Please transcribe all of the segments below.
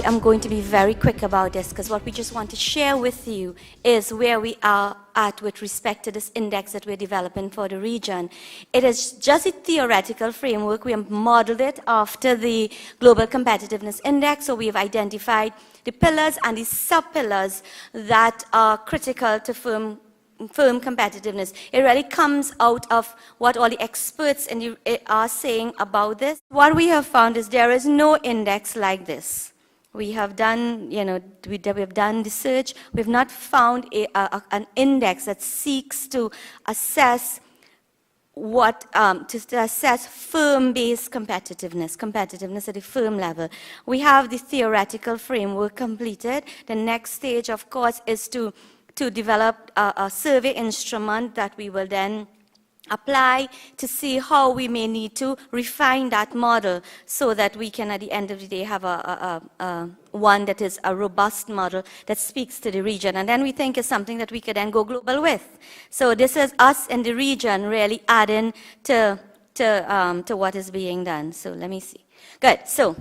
I'm going to be very quick about this because what we just want to share with you is where we are at with respect to this index that we're developing for the region. It is just a theoretical framework. We have modeled it after the Global Competitiveness Index, so we have identified the pillars and the sub-pillars that are critical to firm competitiveness. It really comes out of what all the experts are saying about this. What we have found is there is no index like this. We have done, we have done research. We have not found an index that seeks to assess to assess firm-based competitiveness at the firm level. We have the theoretical framework completed. The next stage, of course, is to develop a survey instrument that we will then apply to see how we may need to refine that model so that we can, at the end of the day, have one that is a robust model that speaks to the region. And then we think is something that we could then go global with. So this is us in the region really adding to what is being done. So let me see. Good. So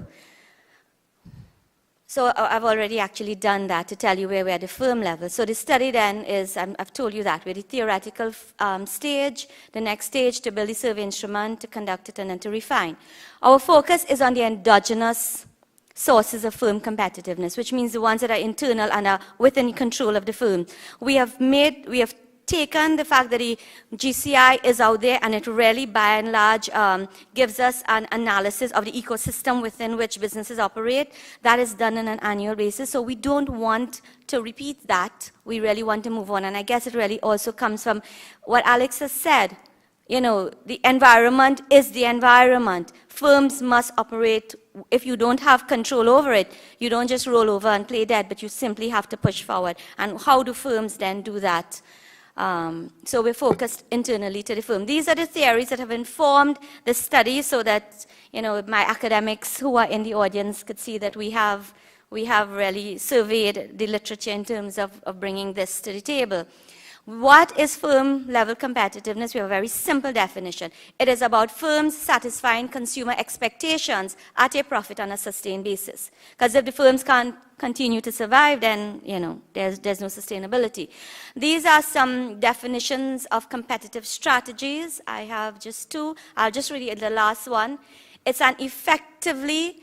I've already actually done that to tell you where we're at the firm level. So the study then is, I've told you that, we're the theoretical stage, the next stage to build the survey instrument, to conduct it, and then to refine. Our focus is on the endogenous sources of firm competitiveness, which means the ones that are internal and are within control of the firm. We have taken the fact that the GCI is out there, and it really, by and large, gives us an analysis of the ecosystem within which businesses operate. That is done on an annual basis, so we don't want to repeat that. We really want to move on, and I guess it really also comes from what Alex has said. The environment is the environment. Firms must operate. If you don't have control over it, you don't just roll over and play dead, but you simply have to push forward. And how do firms then do that? So we're focused internally to the firm. These are the theories that have informed the study so that, my academics who are in the audience could see that we have really surveyed the literature in terms of bringing this to the table. What is firm-level competitiveness? We have a very simple definition. It is about firms satisfying consumer expectations at a profit on a sustained basis. Because if the firms can't continue to survive, then, there's no sustainability. These are some definitions of competitive strategies. I have just two. I'll just read the last one. It's an effectively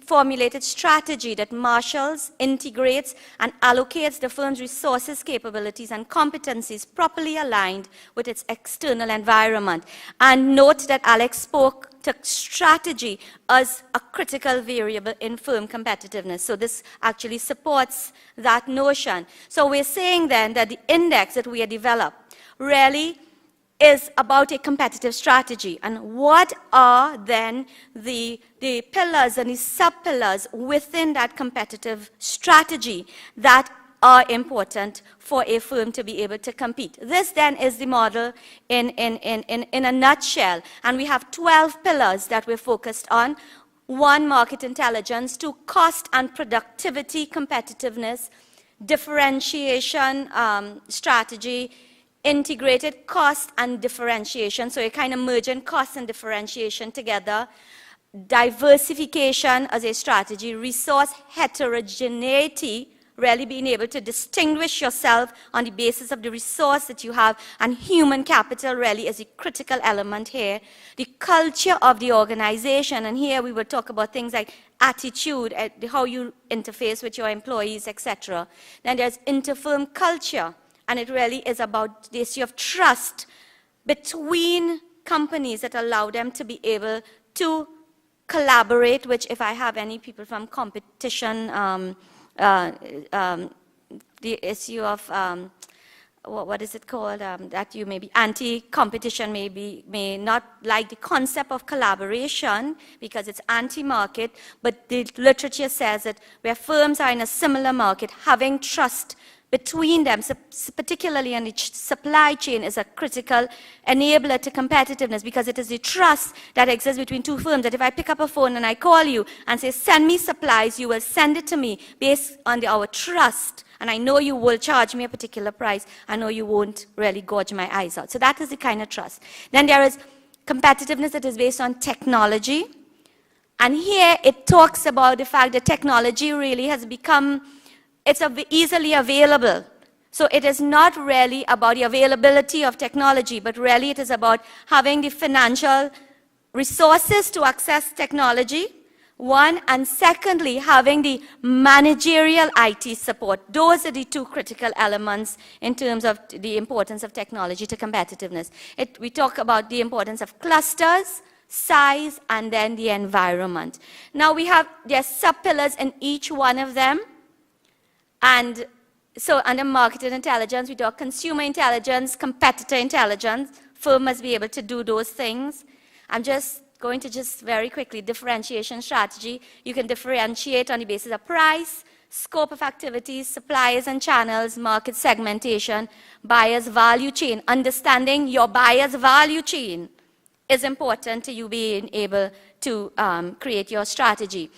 formulated strategy that marshals, integrates, and allocates the firm's resources, capabilities, and competencies properly aligned with its external environment. And note that Alex spoke to strategy as a critical variable in firm competitiveness. So this actually supports that notion. So we're saying then that the index that we have developed really is about a competitive strategy. And what are then the pillars and the sub-pillars within that competitive strategy that are important for a firm to be able to compete? This then is the model in a nutshell. And we have 12 pillars that we're focused on. 1, market intelligence. 2, cost and productivity competitiveness. Differentiation strategy. Integrated cost and differentiation, so you're kind of merging cost and differentiation together. Diversification as a strategy, resource heterogeneity, really being able to distinguish yourself on the basis of the resource that you have, and human capital really is a critical element here. The culture of the organization, and here we will talk about things like attitude, how you interface with your employees, etc. Then there's interfirm culture. And it really is about the issue of trust between companies that allow them to be able to collaborate, which if I have any people from competition, the issue of, what is it called, that you may be anti-competition, may not like the concept of collaboration because it's anti-market, but the literature says that where firms are in a similar market, having trust between them, particularly in the supply chain, is a critical enabler to competitiveness because it is the trust that exists between two firms, that if I pick up a phone and I call you and say, send me supplies, you will send it to me based on our trust. And I know you will charge me a particular price. I know you won't really gouge my eyes out. So that is the kind of trust. Then there is competitiveness that is based on technology And here it talks about the fact that technology really has become, it's easily available. So it is not really about the availability of technology, but really it is about having the financial resources to access technology, one, and secondly, having the managerial IT support. Those are the two critical elements in terms of the importance of technology to competitiveness. We talk about the importance of clusters, size, and then the environment. Now there are sub-pillars in each one of them. And so under market intelligence, we talk consumer intelligence, competitor intelligence. Firm must be able to do those things. I'm just going to very quickly, differentiation strategy. You can differentiate on the basis of price, scope of activities, suppliers and channels, market segmentation, buyer's value chain. Understanding your buyer's value chain is important to you being able to create your strategy.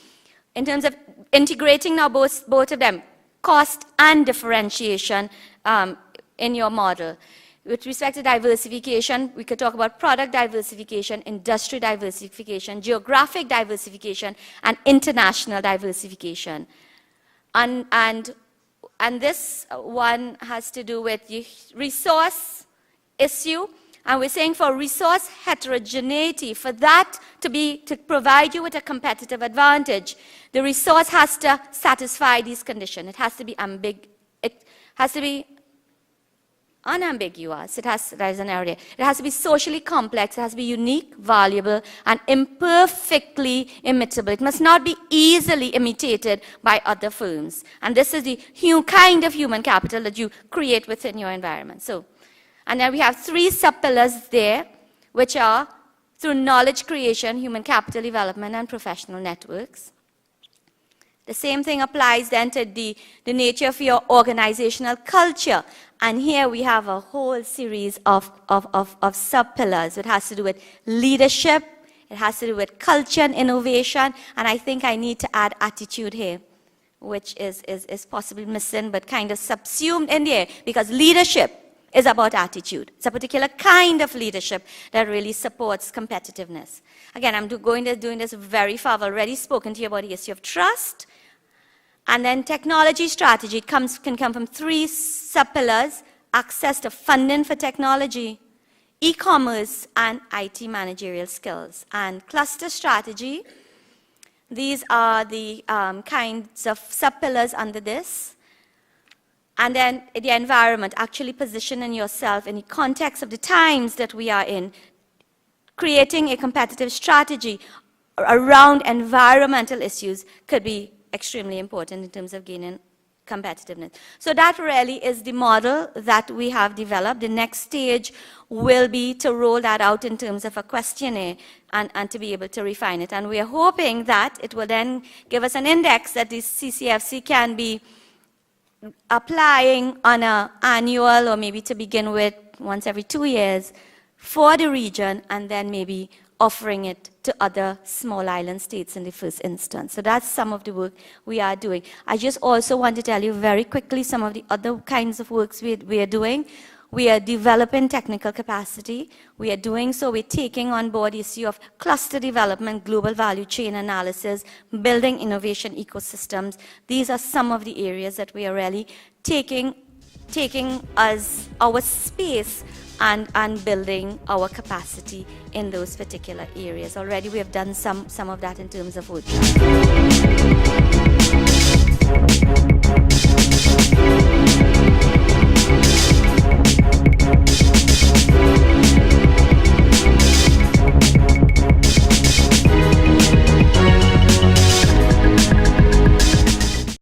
In terms of integrating now both of them, cost and differentiation in your model. With respect to diversification, we could talk about product diversification, industry diversification, geographic diversification, and international diversification. And this one has to do with the resource issue. And we're saying for resource heterogeneity, for that to provide you with a competitive advantage, the resource has to satisfy these conditions. It has to be unambiguous. There's an area. It has to be socially complex. It has to be unique, valuable, and imperfectly imitable. It must not be easily imitated by other firms. And this is the kind of human capital that you create within your environment. And then we have 3 sub-pillars there, which are through knowledge creation, human capital development, and professional networks. The same thing applies then to the nature of your organizational culture. And here we have a whole series of sub-pillars. It has to do with leadership, it has to do with culture and innovation, and I think I need to add attitude here, which is possibly missing, but kind of subsumed in there, because leadership is about attitude. It's a particular kind of leadership that really supports competitiveness. Again, I'm doing this very far. I've already spoken to you about the issue of trust. And then technology strategy can come from 3 sub-pillars: access to funding for technology, e-commerce, and IT managerial skills. And cluster strategy, these are the kinds of sub-pillars under this. And then the environment, actually positioning yourself in the context of the times that we are in, creating a competitive strategy around environmental issues could be extremely important in terms of gaining competitiveness. So that really is the model that we have developed. The next stage will be to roll that out in terms of a questionnaire and to be able to refine it. And we are hoping that it will then give us an index that the CCFC can be applying on an annual, or maybe to begin with once every 2 years, for the region, and then maybe offering it to other small island states in the first instance. So that's some of the work we are doing. I just also want to tell you very quickly some of the other kinds of works we are doing. We are developing technical capacity. We are doing so, we're taking on board the issue of cluster development, global value chain analysis, building innovation ecosystems. These are some of the areas that we are really taking as our space and building our capacity in those particular areas. Already we have done some of that in terms of work.